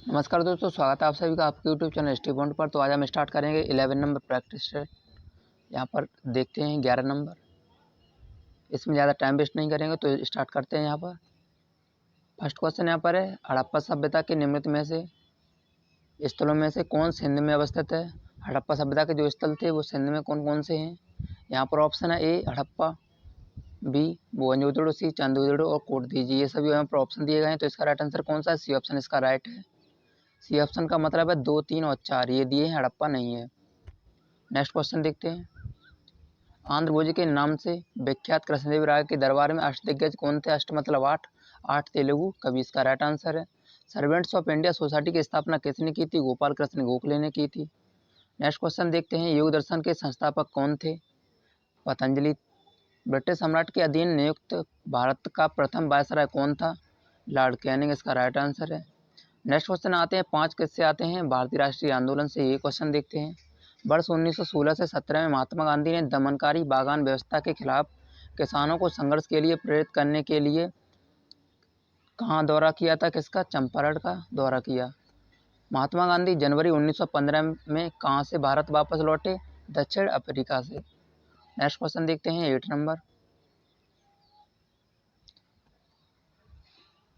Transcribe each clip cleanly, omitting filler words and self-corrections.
नमस्कार दोस्तों, स्वागत है आप सभी का आपके यूट्यूब चैनल स्टडी पॉइंट पर। तो आज हम स्टार्ट करेंगे 11 नंबर प्रैक्टिस सेट। यहाँ पर देखते हैं 11 नंबर। इसमें ज़्यादा टाइम वेस्ट नहीं करेंगे तो स्टार्ट करते हैं। यहाँ पर फर्स्ट क्वेश्चन यहाँ पर है, हड़प्पा सभ्यता के निम्नलिखित में से स्थलों में से कौन सिंध में अवस्थित है। हड़प्पा सभ्यता के जो स्थल थे वो सिंध में कौन कौन से हैं। यहाँ पर ऑप्शन है ए हड़प्पा, बी मोहनजोदड़ो, सी चांदोदेड़ो और कोटदीजी। ये सभी यहाँ पर ऑप्शन दिए गए हैं। तो इसका राइट आंसर कौन सा है? सी ऑप्शन इसका राइट है। सी ऑप्शन का मतलब है 2, 3 और 4 ये दिए हैं, हड़प्पा नहीं है। नेक्स्ट क्वेश्चन देखते हैं। आंध्र भोज के नाम से विख्यात कृष्णदेव राय के दरबार में अष्टदिग्गज कौन थे? अष्ट मतलब 8, 8 तेलुगु कवि इसका राइट आंसर है। सर्वेंट्स ऑफ इंडिया सोसाइटी की स्थापना किसने की थी? गोपाल कृष्ण गोखले ने की थी। नेक्स्ट क्वेश्चन देखते हैं। योग दर्शन के संस्थापक कौन थे? पतंजलि। ब्रिटिश सम्राट के अधीन नियुक्त भारत का प्रथम वायसराय कौन था? लॉर्ड कैनिंग इसका राइट आंसर है। नेक्स्ट क्वेश्चन आते हैं 5 किससे आते हैं? भारतीय राष्ट्रीय आंदोलन से। ये क्वेश्चन देखते हैं। वर्ष 1916 से 17 में महात्मा गांधी ने दमनकारी बागान व्यवस्था के खिलाफ किसानों को संघर्ष के लिए प्रेरित करने के लिए कहाँ दौरा किया था? किसका? चंपारण का दौरा किया। महात्मा गांधी जनवरी 1915 में कहाँ से भारत वापस लौटे? दक्षिण अफ्रीका से। नेक्स्ट क्वेश्चन देखते हैं 8 नंबर।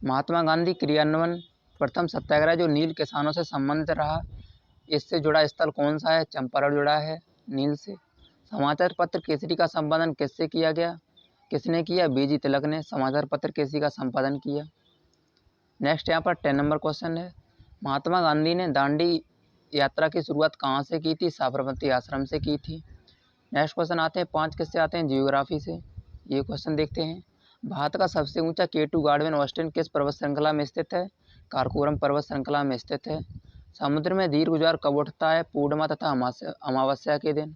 महात्मा गांधी क्रियान्वयन प्रथम सत्याग्रह जो नील किसानों से संबंधित रहा, इससे जुड़ा स्थल कौन सा है? चंपारण जुड़ा है नील से। समाचार पत्र केसरी का संपादन किससे किया गया? किसने किया? बीजी तिलक ने समाचार पत्र केसरी का संपादन किया। नेक्स्ट यहाँ पर 10 नंबर क्वेश्चन है। महात्मा गांधी ने दांडी यात्रा की शुरुआत कहाँ से की थी? साबरमती आश्रम से की थी। नेक्स्ट क्वेश्चन आते हैं 5 किससे आते हैं? जियोग्राफी से। ये क्वेश्चन देखते हैं। भारत का सबसे ऊंचा K2 गार्डन ऑस्टिन किस पर्वत श्रृंखला में स्थित है? कारकोरम पर्वत श्रृंखला में स्थित है। समुद्र में दीर्घ ज्वार कब उठता है? पूर्णिमा तथा अमावस्या के दिन।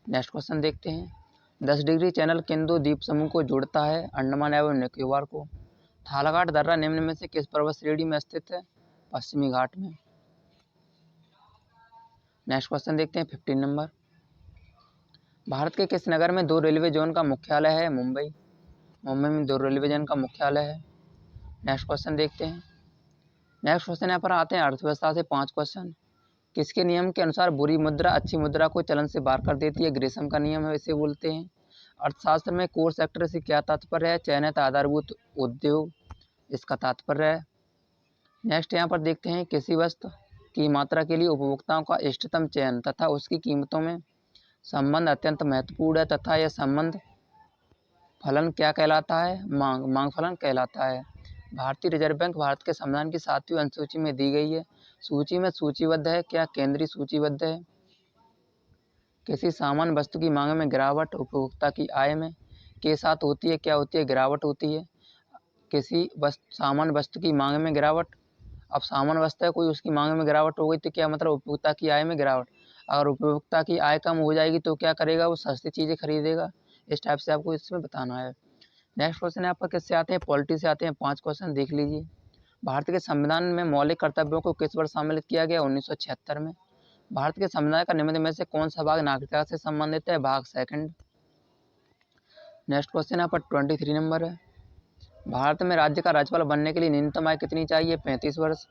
नेक्स्ट क्वेश्चन देखते हैं। 10 डिग्री चैनल किन दो द्वीप समूह को जोड़ता है? अंडमान एवं निकोबार को। थालाघाट दर्रा निम्न में से किस पर्वत श्रेणी में स्थित है? पश्चिमी घाट में। नेक्स्ट क्वेश्चन देखते हैं 15 नंबर। भारत के किस नगर में 2 रेलवे जोन का मुख्यालय है? मुंबई। मुंबई में 2 रेलवे जोन का मुख्यालय है। नेक्स्ट क्वेश्चन देखते हैं। नेक्स्ट क्वेश्चन यहाँ पर आते हैं अर्थव्यवस्था से 5 क्वेश्चन। किसके नियम के अनुसार बुरी मुद्रा अच्छी मुद्रा को चलन से बाहर कर देती है? ग्रेसम का नियम है, इसे बोलते हैं। अर्थशास्त्र में कोर सेक्टर से क्या तात्पर्य है? चयनित आधारभूत उद्योग इसका तात्पर्य है। नेक्स्ट यहाँ पर देखते हैं। किसी वस्तु की मात्रा के लिए उपभोक्ताओं का इष्टतम चयन तथा उसकी कीमतों में संबंध अत्यंत महत्वपूर्ण है तथा यह संबंध फलन क्या कहलाता है? मांग फलन कहलाता है। भारतीय रिजर्व बैंक भारत के संविधान की 7वीं अनुसूची में दी गई है। सूची में सूचीबद्ध है क्या? केंद्रीय सूचीबद्ध है। किसी सामान्य वस्तु की मांग में गिरावट उपभोक्ता की आय में के साथ होती है, क्या होती है? गिरावट होती है। किसी सामान्य वस्तु की मांग में गिरावट, अब सामान्य वस्तु है कोई, उसकी मांग में गिरावट हो गई तो क्या मतलब? उपभोक्ता की आय में गिरावट। अगर उपभोक्ता की आय कम हो जाएगी तो क्या करेगा? वो सस्ती चीज़ें खरीदेगा। इस टाइप से आपको इसमें बताना है। नेक्स्ट क्वेश्चन है आपका किससे आते हैं? पॉलिटी से आते हैं। 5 क्वेश्चन देख लीजिए। भारत के संविधान में मौलिक कर्तव्यों को किस वर्ष शामिल किया गया? 1976 में। भारत के संविधान का निम्न में से कौन सा भाग नागरिकता से संबंधित है? भाग 2। नेक्स्ट क्वेश्चन यहाँ पर 23 नंबर है। भारत में राज्य का राज्यपाल बनने के लिए न्यूनतम आयु कितनी चाहिए? 35 वर्ष।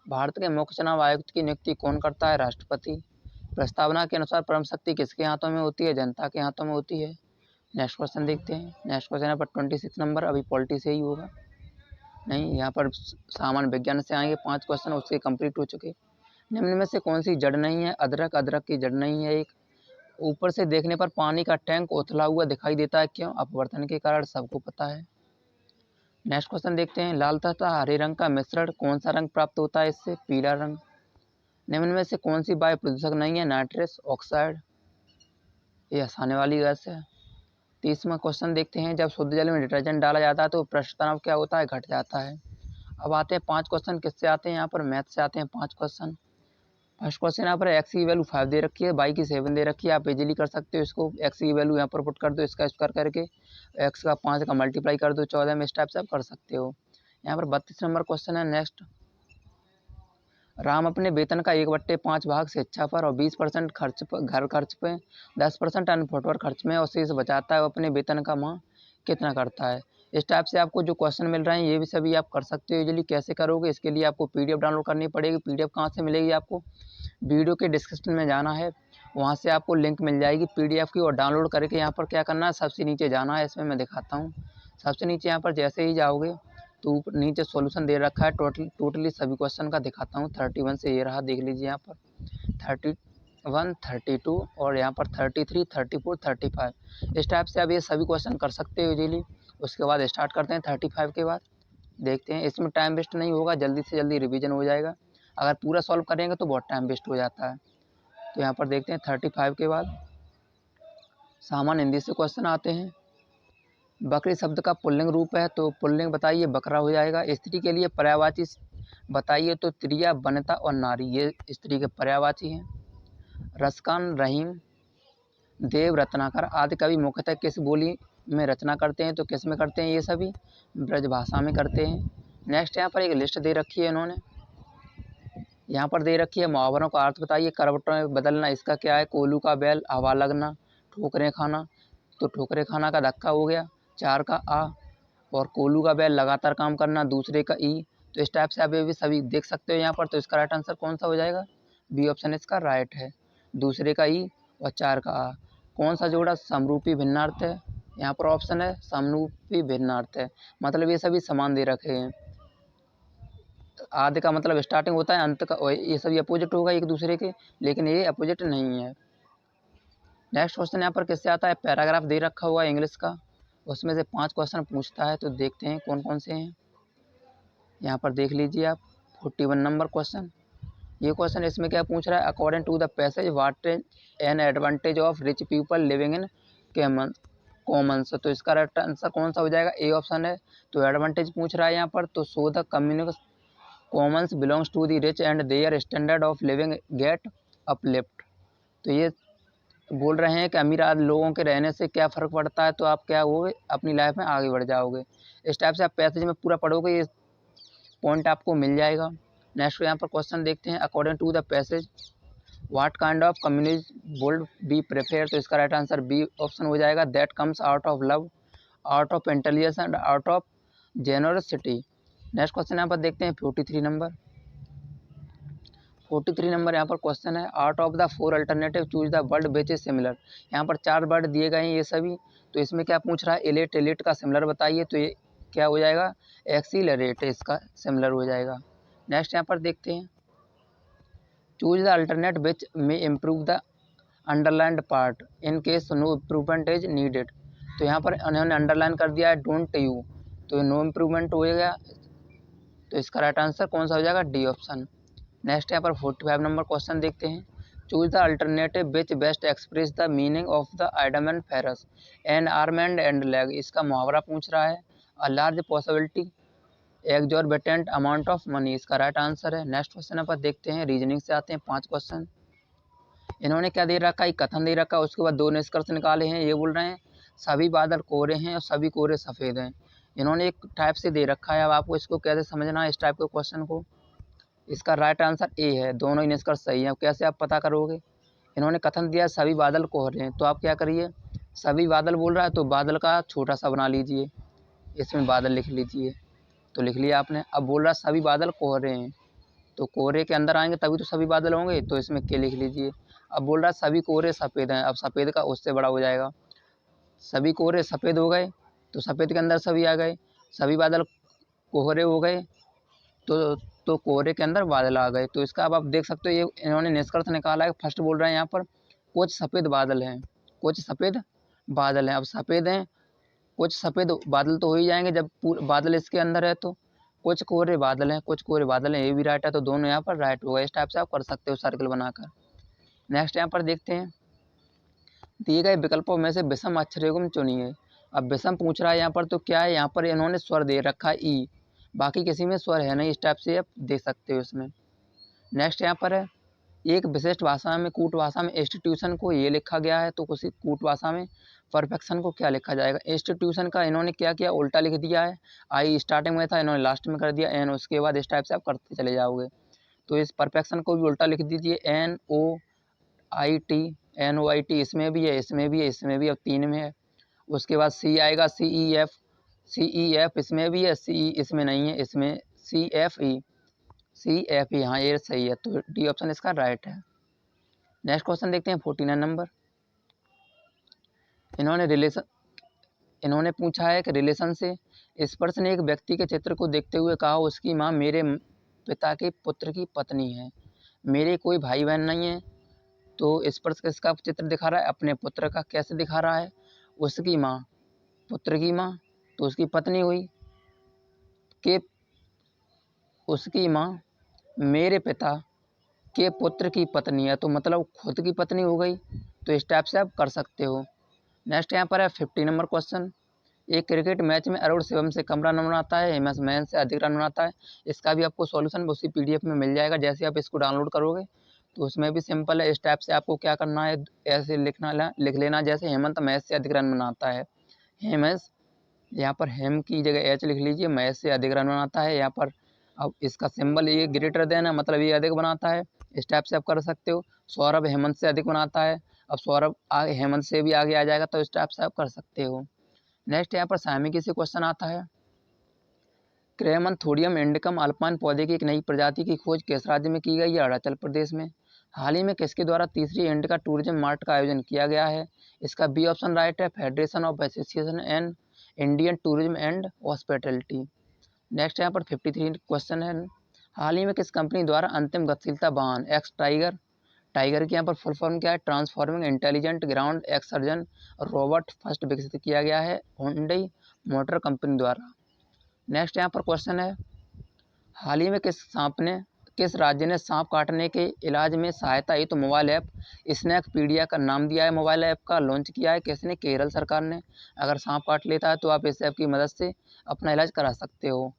भारत के मुख्य चुनाव आयुक्त की नियुक्ति कौन करता है? राष्ट्रपति। प्रस्तावना के अनुसार परम शक्ति किसके हाथों में होती है? जनता के हाथों में होती है। नेक्स्ट क्वेश्चन देखते हैं। नेक्स्ट क्वेश्चन यहाँ पर 26 नंबर, अभी पॉलिटी से ही होगा नहीं, यहाँ पर सामान्य विज्ञान से आएंगे 5 क्वेश्चन, उसके कंप्लीट हो चुके। निम्न में से कौन सी जड़ नहीं है? अदरक। अदरक की जड़ नहीं है। एक ऊपर से देखने पर पानी का टैंक उथला हुआ दिखाई देता है, क्यों? अपवर्तन के कारण, सबको पता है। नेक्स्ट क्वेश्चन देखते हैं। लाल तथा हरे रंग का मिश्रण कौन सा रंग प्राप्त होता है इससे? पीला रंग। निम्न में से कौन सी वायु प्रदूषक नहीं है? नाइट्रस ऑक्साइड, ये हंसाने वाली गैस है। 30वां क्वेश्चन देखते हैं। जब शुद्ध जल में डिटर्जेंट डाला जाता है तो पृष्ठ तनाव क्या होता है? घट जाता है। अब आते हैं 5 क्वेश्चन किससे आते हैं? यहाँ पर मैथ से आते हैं 5 क्वेश्चन। फर्स्ट क्वेश्चन यहाँ पर एक्स की वैल्यू 5 दे रखी है, वाई की 7 दे रखी है। आप इजीली कर सकते हो इसको। एक्स की वैल्यू यहाँ पर पुट कर दो, इसका स्क्वायर करके एक्स का 5 का मल्टीप्लाई कर दो 14 में। इस टाइप से आप कर सकते हो। यहाँ पर 32 नंबर क्वेश्चन है। नेक्स्ट, राम अपने वेतन का 1/5 भाग शिक्षा पर और 20% खर्च पर, घर खर्च पे, 10% अन्य फुटवर खर्च में और शेष बचाता है। वो अपने वेतन का माह कितना करता है? इस टाइप से आपको जो क्वेश्चन मिल रहे हैं ये भी सभी आप कर सकते हो इजीली। कैसे करोगे, इसके लिए आपको PDF डाउनलोड करनी पड़ेगी। PDF कहाँ से मिलेगी आपको, वीडियो के डिस्क्रिप्शन में जाना है, वहाँ से आपको लिंक मिल जाएगी PDF की, और डाउनलोड करके यहाँ पर क्या करना है, सबसे नीचे जाना है। इसमें मैं दिखाता हूँ। सबसे नीचे यहाँ पर जैसे ही जाओगे तो ऊपर नीचे सॉल्यूशन दे रखा है टोटली सभी क्वेश्चन का दिखाता हूँ। 31 से ये रहा, देख लीजिए यहाँ पर 31, 32 और यहाँ पर 33, 34, 35। इस टाइप से आप ये सभी क्वेश्चन कर सकते हो इजीली। उसके बाद स्टार्ट करते हैं 35 के बाद, देखते हैं। इसमें टाइम वेस्ट नहीं होगा, जल्दी से जल्दी रिवीजन हो जाएगा। अगर पूरा सॉल्व करेंगे तो बहुत टाइम वेस्ट हो जाता है। तो यहाँ पर देखते हैं 35 के बाद सामान्य हिंदी से क्वेश्चन आते हैं। बकरी शब्द का पुल्लिंग रूप है, तो पुल्लिंग बताइए, बकरा हो जाएगा। स्त्री के लिए पर्यायवाची बताइए, तो त्रिया, वनिता और नारी, ये स्त्री के पर्यायवाची हैं। रसकान, रहीम, देव, रत्नाकर आदि कवि मुख्यतः किस बोली में रचना करते हैं, तो किस में करते हैं, ये सभी ब्रज भाषा में करते हैं। नेक्स्ट यहाँ पर एक लिस्ट दे रखी है इन्होंने, यहाँ पर दे रखी है मुहावरों का अर्थ बताइए। करवटों में बदलना, इसका क्या है, कोल्हू का बैल, हवा लगना, ठोकरें खाना, तो ठोकरें खाना का धक्का हो गया 4 का आ, और कोल्हू का बैल लगातार काम करना, दूसरे का ई। तो इस टाइप से आप ये भी सभी देख सकते हो यहाँ पर। तो इसका राइट आंसर कौन सा हो जाएगा, बी ऑप्शन इसका राइट है, दूसरे का ई और 4 का आ। कौन सा जोड़ा समरूपी भिन्नार्थ है, यहाँ पर ऑप्शन है समरूपी भिन्नार्थ है, मतलब ये सभी समान दे रखे हैं। आदि का मतलब स्टार्टिंग होता है, अंत का, ये सभी अपोजिट होगा एक दूसरे के, लेकिन ये अपोजिट नहीं है। नेक्स्ट क्वेश्चन यहाँ पर किससे आता है, पैराग्राफ दे रखा हुआ है इंग्लिश का, उसमें से 5 क्वेश्चन पूछता है। तो देखते हैं कौन कौन से हैं। यहाँ पर देख लीजिए आप 41 नंबर क्वेश्चन। ये क्वेश्चन इसमें क्या पूछ रहा है, according to the passage what is an advantage of rich people living in commons. तो इसका राइट आंसर कौन सा हो जाएगा, ए ऑप्शन है। तो एडवांटेज पूछ रहा है यहाँ पर, तो so the communication commons belongs to the rich and their standard of living get uplift. तो ये बोल रहे हैं कि अमीर लोगों के रहने से क्या फ़र्क पड़ता है, तो आप क्या होगे, अपनी लाइफ में आगे बढ़ जाओगे। इस टाइप से आप पैसेज में पूरा पढ़ोगे, ये पॉइंट आपको मिल जाएगा। नेक्स्ट यहाँ पर क्वेश्चन देखते हैं, according to the passage what kind of communism would be prefer. तो इसका राइट आंसर बी ऑप्शन हो जाएगा, that comes out of love, out of intelligence and out of generosity. Next question यहाँ पर देखते हैं 43 नंबर। 43 नंबर यहाँ पर क्वेश्चन है, out of the 4 alternative choose the word which is similar. यहाँ पर 4 वर्ड दिए गए हैं ये सभी। तो इसमें क्या पूछ रहा है, एलिट, एलिट का सिमिलर बताइए। तो ये क्या हो जाएगा, एक्सीलरेट, इसका सिमिलर हो जाएगा। नेक्स्ट यहाँ पर देखते हैं, चूज द अल्टरनेट विच में improve the underlined part in case no improvement is needed. तो यहाँ पर उन्होंने अंडरलाइन कर दिया है डोंट यू, तो नो इम्प्रूवमेंट हो गया। तो इसका राइट आंसर कौन सा हो जाएगा, डी ऑप्शन। नेक्स्ट यहाँ पर 45 नंबर क्वेश्चन देखते हैं, choose the alternative which best express the meaning of the idem and ferrous N arm and leg. इसका मुहावरा पूछ रहा है, a large possibility exorbitant amount of money, इसका राइट आंसर है। नेक्स्ट क्वेश्चन यहाँ पर देखते हैं, रीजनिंग से आते हैं 5 क्वेश्चन। इन्होंने क्या दे रखा है, एक कथन दे रखा है, उसके बाद 2 निष्कर्ष निकाले हैं। ये बोल रहे हैं सभी बादल कोहरे हैं और सभी कोहरे सफ़ेद हैं। इन्होंने एक टाइप से दे रखा है, अब आपको इसको कैसे समझना है इस टाइप के क्वेश्चन को। इसका राइट आंसर ए है, दोनों ही निष्कर्ष सही है। अब कैसे आप पता करोगे, इन्होंने कथन दिया सभी बादल कोहरे हैं, तो आप क्या करिए, सभी बादल बोल रहा है तो बादल का छोटा सा बना लीजिए, इसमें बादल लिख लीजिए। तो लिख लिया आपने। अब बोल रहा सभी बादल कोहरे हैं, तो कोहरे के अंदर आएंगे तभी तो सभी बादल होंगे, तो इसमें के लिख लीजिए। अब बोल रहा सभी कोहरे सफ़ेद हैं, अब सफ़ेद का उससे बड़ा हो जाएगा, सभी कोहरे सफ़ेद हो गए तो सफ़ेद के अंदर सभी आ गए, सभी बादल कोहरे हो गए तो कोहरे के अंदर बादल आ गए। तो इसका अब आप देख सकते हो, ये इन्होंने निष्कर्ष निकाला है। फर्स्ट बोल रहे हैं यहाँ पर कुछ सफ़ेद बादल हैं, कुछ सफ़ेद बादल हैं। अब सफ़ेद हैं, कुछ सफ़ेद बादल तो हो ही जाएंगे जब पूरे बादल इसके अंदर है, तो कुछ कोहरे बादल हैं, कुछ कोहरे बादल हैं, ये भी राइट है, तो दोनों यहाँ पर राइट होगा। इस टाइप से आप कर सकते हो सर्कल बनाकर। नेक्स्ट यहाँ पर देखते हैं, दिए गए विकल्पों में से विषम अक्षरयुग्म चुनिए। अब विषम पूछ रहा है यहाँ पर, तो क्या है, यहाँ पर इन्होंने स्वर दे रखा है ई, बाकी किसी में स्वर है नहीं। इस टाइप से आप देख सकते हो इसमें। नेक्स्ट यहाँ पर है, एक विशिष्ट भाषा में कूट भाषा में इंस्टीट्यूशन को ये लिखा गया है, तो किसी कूट भाषा में परफेक्शन को क्या लिखा जाएगा। इंस्टीट्यूशन का इन्होंने क्या किया, उल्टा लिख दिया है। आई स्टार्टिंग में था, इन्होंने लास्ट में कर दिया एन, उसके बाद इस टाइप से आप करते चले जाओगे। तो इस परफेक्शन को भी उल्टा लिख दीजिए, N O I T, N O I T, इसमें भी है, इसमें भी है, इसमें भी, अब 3 में है। उसके बाद सी आएगा, सी ई एफ, CEF इसमें भी है, CE इसमें नहीं है, इसमें CFE, CFE, हाँ ये सही है, तो डी ऑप्शन इसका राइट है। नेक्स्ट क्वेश्चन देखते हैं 49 नंबर। इन्होंने पूछा है कि रिलेशन से स्पर्श ने एक व्यक्ति के चित्र को देखते हुए कहा उसकी माँ मेरे पिता के पुत्र की पत्नी है, मेरे कोई भाई बहन नहीं है। तो स्पर्श किसका चित्र दिखा रहा है? अपने पुत्र का। कैसे दिखा रहा है? उसकी माँ, पुत्र की माँ, तो उसकी पत्नी हुई कि उसकी माँ मेरे पिता के पुत्र की पत्नी है, तो मतलब खुद की पत्नी हो गई। तो इस टाइप से आप कर सकते हो। नेक्स्ट यहाँ पर है 50 नंबर क्वेश्चन। एक क्रिकेट मैच में अरुण शिवम से कम रन बनाता है, एम एस मैन से अधिक रन बनाता है। इसका भी आपको सॉल्यूशन उसी PDF में मिल जाएगा। जैसे आप इसको डाउनलोड करोगे तो उसमें भी सिंपल है। इस टाइप से आपको क्या करना है, ऐसे लिख लेना जैसे हेमंत मैच से अधिक रन बनाता है, हेमस, यहाँ पर हेम की जगह एच लिख लीजिए, मैच से अधिक रन बनाता है यहाँ पर। अब इसका सिंबल ये ग्रेटर देन है, मतलब ये अधिक बनाता है। इस टाइप से आप कर सकते हो। सौरभ हेमंत से अधिक बनाता है, अब सौरभ आगे हेमंत से भी आगे आ जाएगा, तो इस टाइप से आप कर सकते हो। नेक्स्ट यहाँ पर सामयिकी से क्वेश्चन आता है। क्रेमंथोडियम इंडिकम अल्पाइन पौधे की एक नई प्रजाति की खोज किस राज्य में की गई है? अरुणाचल प्रदेश में। हाल ही में किसके द्वारा तीसरी इंडिका टूरिज्म मार्ट का आयोजन किया गया है? इसका बी ऑप्शन राइट है, federation of association and Indian tourism and hospitality. Next यहाँ पर 53 क्वेश्चन है। हाल ही में किस कंपनी द्वारा अंतिम गतिशीलता वाहन एक्स टाइगर, टाइगर की यहाँ पर फुल फॉर्म क्या है? Transforming intelligent ground excursion robot first विकसित किया गया है? हुंडई मोटर कंपनी द्वारा। नेक्स्ट यहाँ पर क्वेश्चन है। हाल ही में किस राज्य ने सांप काटने के इलाज में सहायता हेतु मोबाइल ऐप स्नैकपीडिया का नाम दिया है? मोबाइल ऐप का लॉन्च किया है किसने? केरल सरकार ने। अगर सांप काट लेता है तो आप इस ऐप की मदद से अपना इलाज करा सकते हो।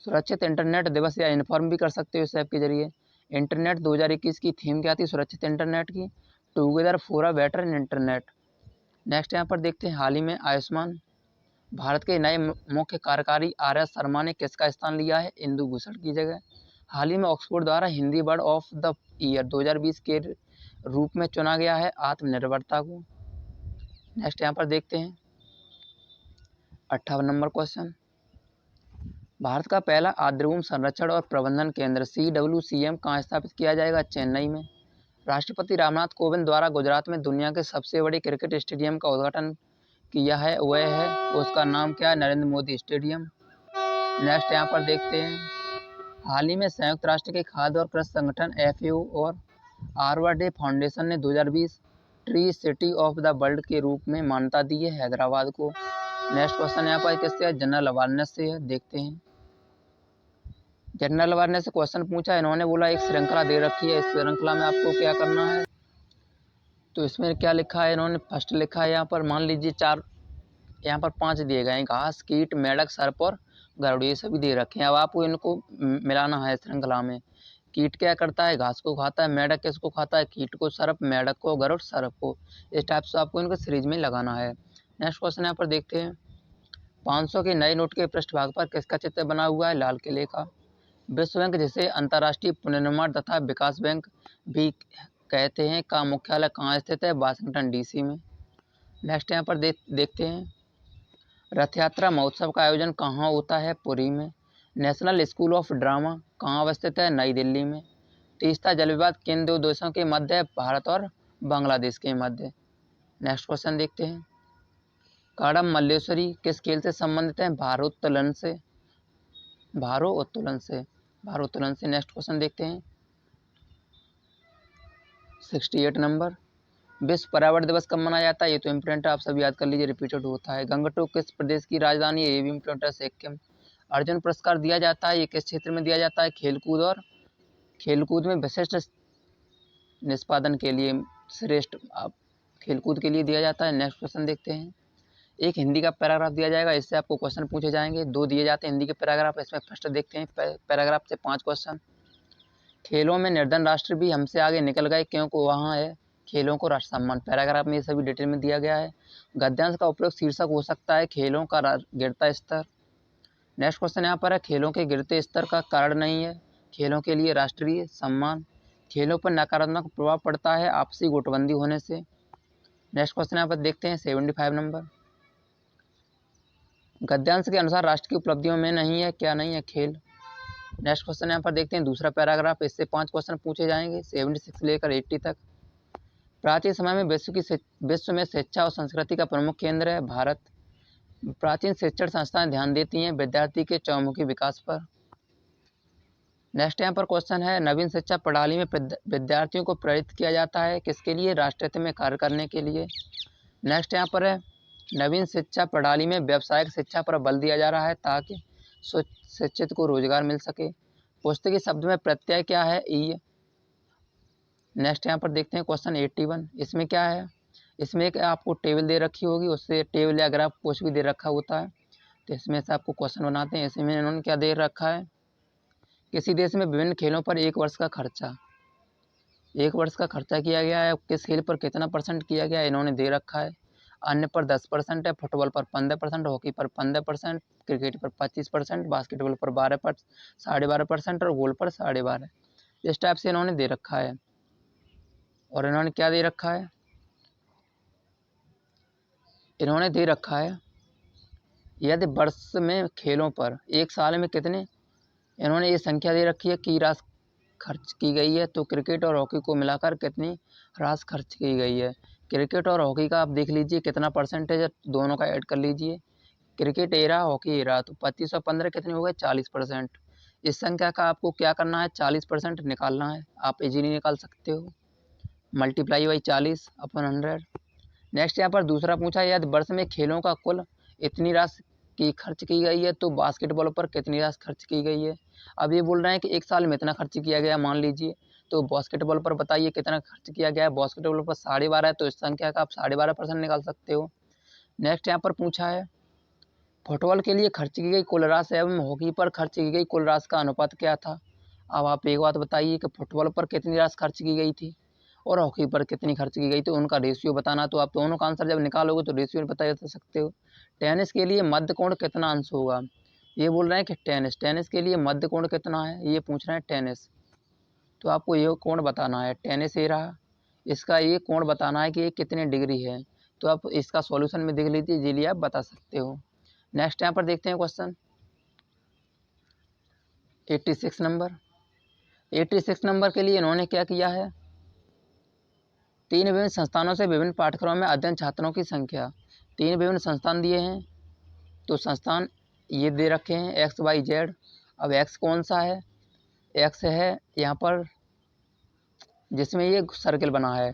सुरक्षित इंटरनेट दिवस या इन्फॉर्म भी कर सकते हो इस ऐप के जरिए। इंटरनेट 2021 की थीम क्या थी सुरक्षित इंटरनेट की? Together for a better internet. Next यहाँ पर देखते हैं। हाल ही में आयुष्मान भारत के नए मुख्य कार्यकारी RS शर्मा ने किसका स्थान लिया है इंदु भूषण की जगह? हाल ही में ऑक्सफोर्ड द्वारा Hindi word of the year 2020 के रूप में चुना गया है आत्मनिर्भरता को। नेक्स्ट यहाँ पर देखते हैं 58 नंबर क्वेश्चन। भारत का पहला आर्द्रभूमि संरक्षण और प्रबंधन केंद्र CWCM कहाँ स्थापित किया जाएगा? चेन्नई में। राष्ट्रपति रामनाथ कोविंद द्वारा गुजरात में दुनिया के सबसे बड़े क्रिकेट स्टेडियम का उद्घाटन किया है, वह है, उसका नाम क्या है? नरेंद्र मोदी स्टेडियम। नेक्स्ट यहाँ पर देखते हैं। हाल ही में संयुक्त राष्ट्र के खाद्य और कृषि संगठन FAO और हार्वर्ड डे फाउंडेशन ने 2020 tree city of the world के रूप में मान्यता दी है हैदराबाद को। नेक्स्ट क्वेश्चन यहाँ पर किससे है? जनरल अवेयरनेस से है, देखते हैं। जनरल अवेयरनेस से क्वेश्चन पूछा, इन्होंने बोला एक श्रृंखला दे रखी है, इस श्रृंखला में आपको क्या करना है। तो इसमें क्या लिखा है इन्होंने? फर्स्ट लिखा है यहाँ पर, मान लीजिए 4, यहाँ पर 5 दिए गए हैं, घास, कीट, मेढक, सर्प और गरुड़, ये सभी दे रखे हैं। अब आपको इनको मिलाना है श्रृंखला में। कीट क्या करता है? घास को खाता है। मेढक किसको खाता है? कीट को। सर्प मेढक को, गरुड़ सर्प को। इस टाइप से आपको इनको सीरीज में लगाना है। नेक्स्ट क्वेश्चन यहाँ पर देखते हैं। 500 के नए नोट के पृष्ठभाग पर किसका चित्र बना हुआ है? लाल किले का। विश्व बैंक, जिसे अंतर्राष्ट्रीय पुनर्निर्माण तथा विकास बैंक भी कहते हैं, का मुख्यालय कहाँ स्थित है? वाशिंगटन DC में। नेक्स्ट यहाँ पर देखते हैं। रथ यात्रा महोत्सव का आयोजन कहाँ होता है? पुरी में। नेशनल स्कूल ऑफ ड्रामा कहाँ अवस्थित है? नई दिल्ली में। तीस्ता जल विवाद किन दो देशों के मध्य है? भारत और बांग्लादेश के मध्य। नेक्स्ट क्वेश्चन देखते हैं। कडम मल्लेश्वरी किस खेल से संबंधित है? भारोत्तोलन से। भारोत्तोलन से। नेक्स्ट क्वेश्चन देखते हैं 68 नंबर। विश्व पर्यावरण दिवस कब मनाया जाता है? ये तो इम्पोर्टेंट है, आप सभी याद कर लीजिए, रिपीटेड होता है। गंगटोक किस प्रदेश की राजधानी है? ये भी इम्पोर्टेंट है, सिक्किम। अर्जुन पुरस्कार दिया जाता है, ये किस क्षेत्र में दिया जाता है? खेलकूद और खेलकूद में विशिष्ट निष्पादन के लिए, श्रेष्ठ खेलकूद के लिए दिया जाता है। नेक्स्ट क्वेश्चन देखते हैं। एक हिंदी का पैराग्राफ दिया जाएगा, इससे आपको क्वेश्चन पूछे जाएंगे। 2 दिए जाते हैं हिंदी के पैराग्राफ, इसमें फर्स्ट देखते हैं पैराग्राफ से 5 क्वेश्चन। खेलों में निर्धन राष्ट्र भी हमसे आगे निकल गए, क्योंकि वहाँ है खेलों को राष्ट्र सम्मान। पैराग्राफ में ये सभी डिटेल में दिया गया है। गद्यांश का उपयोग शीर्षक हो सकता है खेलों का गिरता स्तर। नेक्स्ट क्वेश्चन यहाँ पर है, खेलों के गिरते स्तर का कारण नहीं है खेलों के लिए राष्ट्रीय सम्मान। खेलों पर नकारात्मक प्रभाव पड़ता है आपसी गुटबंदी होने से। नेक्स्ट क्वेश्चन यहाँ पर देखते हैं 75 नंबर। गद्यांश के अनुसार राष्ट्र की उपलब्धियों में नहीं है, क्या नहीं है, खेल। नेक्स्ट क्वेश्चन यहाँ पर देखते हैं, दूसरा पैराग्राफ। इससे 5 क्वेश्चन पूछे जाएंगे 76 से लेकर 80 तक। प्राचीन समय में विश्व में शिक्षा और संस्कृति का प्रमुख केंद्र है भारत। प्राचीन शिक्षण संस्थाएं ध्यान देती हैं विद्यार्थी के चौमुखी विकास पर। नेक्स्ट यहाँ पर क्वेश्चन है, नवीन शिक्षा प्रणाली में विद्यार्थियों को प्रेरित किया जाता है किसके लिए, राष्ट्रहित में कार्य करने के लिए। नेक्स्ट यहाँ पर है, नवीन शिक्षा प्रणाली में व्यावसायिक शिक्षा पर बल दिया जा रहा है ताकि शिक्षित को रोजगार मिल सके। पुस्तकीय शब्द में प्रत्यय क्या है, ई। नेक्स्ट यहाँ पर देखते हैं क्वेश्चन 81। इसमें क्या है, इसमें एक आपको टेबल दे रखी होगी, उससे टेबल या ग्राफ कुछ भी दे रखा होता है, तो इसमें से आपको क्वेश्चन बनाते हैं। इसमें इन्होंने क्या दे रखा है, किसी देश में विभिन्न खेलों पर एक वर्ष का खर्चा किया गया है, किस खेल पर कितना % किया गया है इन्होंने दे रखा है। अन्य पर 10% है, फुटबॉल पर 15%, हॉकी पर 15%, क्रिकेट पर 25%, बास्केटबॉल पर 12.5% और गोल पर 12.5%। इस टाइप से इन्होंने दे रखा है। और इन्होंने क्या दे रखा है, इन्होंने दे रखा है यदि वर्ष में खेलों पर एक साल में कितने, इन्होंने ये संख्या दे रखी है कि राशि खर्च की गई है, तो क्रिकेट और हॉकी को मिलाकर कितनी राशि खर्च की गई है। क्रिकेट और हॉकी का आप देख लीजिए कितना % है, दोनों का ऐड कर लीजिए। क्रिकेट ए रहा, हॉकी ए रहा, तो 25 और 15 कितने हो गए, 40%। इस संख्या का आपको क्या करना है, 40% निकालना है। आप इजीली निकाल सकते हो, मल्टीप्लाई बाई 40/100। नेक्स्ट यहाँ पर दूसरा पूछा, यदि वर्ष में खेलों का कुल इतनी राशि की खर्च की गई है तो बास्केटबॉल पर कितनी राशि खर्च की गई है। अब ये बोल रहे हैं कि एक साल में इतना खर्च किया गया मान लीजिए, तो बास्केटबॉल पर बताइए कितना खर्च किया गया है। बास्केटबॉल पर 12.5 है, तो इस संख्या का आप 12.5% निकाल सकते हो। नेक्स्ट यहाँ पर पूछा है, फुटबॉल के लिए खर्च की गई कुल राशि एवं हॉकी पर खर्च की गई कुल राशि का अनुपात क्या था। अब आप एक बात बताइए कि फुटबॉल पर कितनी राशि खर्च की गई थी और हॉकी पर कितनी खर्च की गई, तो उनका रेशियो बताना। तो आप दोनों का आंसर जब निकालोगे तो रेशियो बता सकते हो। टेनिस के लिए मध्य कोण कितना अंश होगा, ये बोल रहे हैं कि टेनिस के लिए मध्य कोण कितना है, ये पूछ रहे हैं टेनिस। तो आपको ये कोण बताना है, टेनिस ये रहा, इसका ये कोण बताना है कि ये कितने डिग्री है। तो आप इसका सॉल्यूशन में देख लीजिए, इजीली आप बता सकते हो। नेक्स्ट यहाँ पर देखते हैं क्वेश्चन 86 नंबर। 86 नंबर के लिए इन्होंने क्या किया है, 3 विभिन्न संस्थानों से विभिन्न पाठ्यक्रमों में अध्ययन छात्रों की संख्या। 3 विभिन्न संस्थान दिए हैं, तो संस्थान ये दे रखे हैं XYZ। अब X कौन सा है, X है यहाँ पर जिसमें ये सर्किल बना है,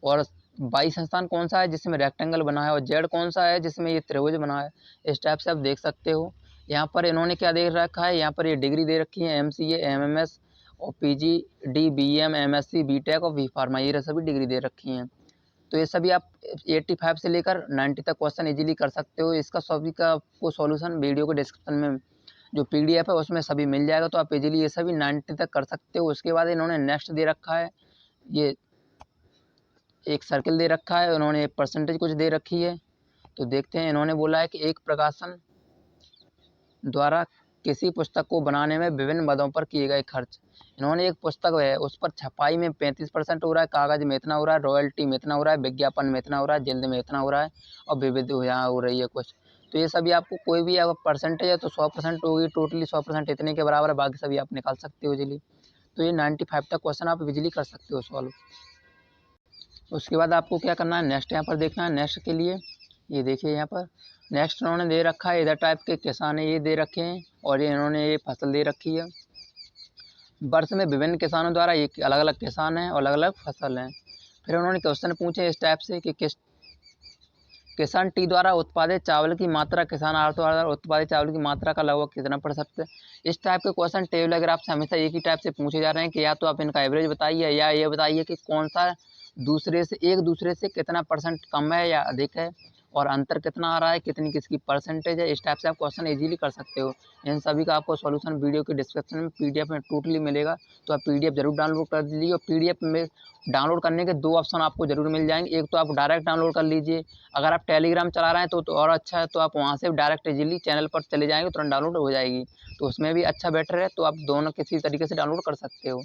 और Y संस्थान कौन सा है जिसमें रेक्टेंगल बना है, और Z कौन सा है जिसमें ये त्रिभुज बना है। इस टाइप से आप देख सकते हो। यहाँ पर इन्होंने क्या दे रखा है, यहाँ पर ये डिग्री दे रखी है MCA, MMS और PGD, BM, MSc, BTech और B.Pharma, ये सभी डिग्री दे रखी हैं। तो ये सभी आप 85 से लेकर 90 तक क्वेश्चन इजीली कर सकते हो। इसका सभी का आपको सॉल्यूशन वीडियो के डिस्क्रिप्शन में जो PDF है उसमें सभी मिल जाएगा, तो आप इजीली ये सभी 90 तक कर सकते हो। उसके बाद इन्होंने नेक्स्ट दे रखा है, ये एक सर्किल दे रखा है, उन्होंने एक % कुछ दे रखी है। तो देखते हैं, इन्होंने बोला है कि एक प्रकाशन द्वारा किसी पुस्तक को बनाने में विभिन्न मदों पर किए गए खर्च। इन्होंने एक पुस्तक है उस पर छपाई में 35% हो रहा है, कागज़ में इतना हो रहा है, रॉयल्टी में इतना हो रहा है, विज्ञापन में इतना हो रहा है, जल्द में इतना हो रहा है, और विविध यहाँ हो रही है कुछ। तो ये सभी आपको कोई भी अगर % है तो 100% होगी, टोटली 100% इतने के बराबर है, बाकी सभी आप निकाल सकते हो इजीली। तो ये 95 तक क्वेश्चन आप इजीली कर सकते हो सॉल्व। उसके बाद आपको क्या करना है, नेक्स्ट यहाँ पर देखना है। नेक्स्ट के लिए ये देखिए यहाँ पर नेक्स्ट इन्होंने दे रखा है, इधर टाइप के किसान ये दे रखे हैं, और ये इन्होंने ये फसल दे रखी है। वर्ष में विभिन्न किसानों द्वारा एक अलग अलग किसान हैं और अलग अलग फसल हैं। फिर उन्होंने क्वेश्चन पूछे इस टाइप से कि किसान टी द्वारा उत्पादित चावल की मात्रा किसान आर द्वारा उत्पादित चावल की मात्रा का लगभग कितना % है। इस टाइप के क्वेश्चन टेबल ग्राफ से हमेशा एक ही टाइप से पूछे जा रहे हैं कि या तो आप इनका एवरेज बताइए या ये बताइए कि कौन सा एक दूसरे से कितना % कम है या अधिक है, और अंतर कितना आ रहा है, कितनी किसकी % है। इस टाइप से आप क्वेश्चन इजीली कर सकते हो। इन सभी का आपको सॉल्यूशन वीडियो के डिस्क्रिप्शन में PDF में टोटली मिलेगा, तो आप PDF जरूर डाउनलोड कर लीजिए। और PDF में डाउनलोड करने के 2 ऑप्शन आपको जरूर मिल जाएंगे, एक तो आप डायरेक्ट डाउनलोड कर लीजिए, अगर आप टेलीग्राम चला रहे हैं तो और अच्छा है, तो आप वहाँ से डायरेक्ट इजीली चैनल पर चले जाएंगे, तुरंत डाउनलोड हो जाएगी, तो उसमें भी अच्छा बेटर है। तो आप दोनों किसी तरीके से डाउनलोड कर सकते हो।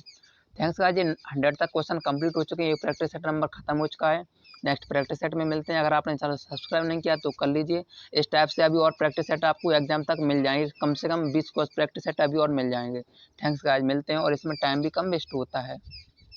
थैंक्स गाइस, ये 100 तक क्वेश्चन कंप्लीट हो चुके हैं, ये प्रैक्टिस सेट नंबर खत्म हो चुका है। नेक्स्ट प्रैक्टिस सेट में मिलते हैं। अगर आपने चैनल सब्सक्राइब नहीं किया तो कर लीजिए। इस टाइप से अभी और प्रैक्टिस सेट आपको एग्जाम तक मिल जाएंगे, कम से कम 20 प्रैक्टिस सेट अभी और मिल जाएंगे। थैंक्स गाइस, मिलते हैं। और इसमें टाइम भी कम वेस्ट होता है।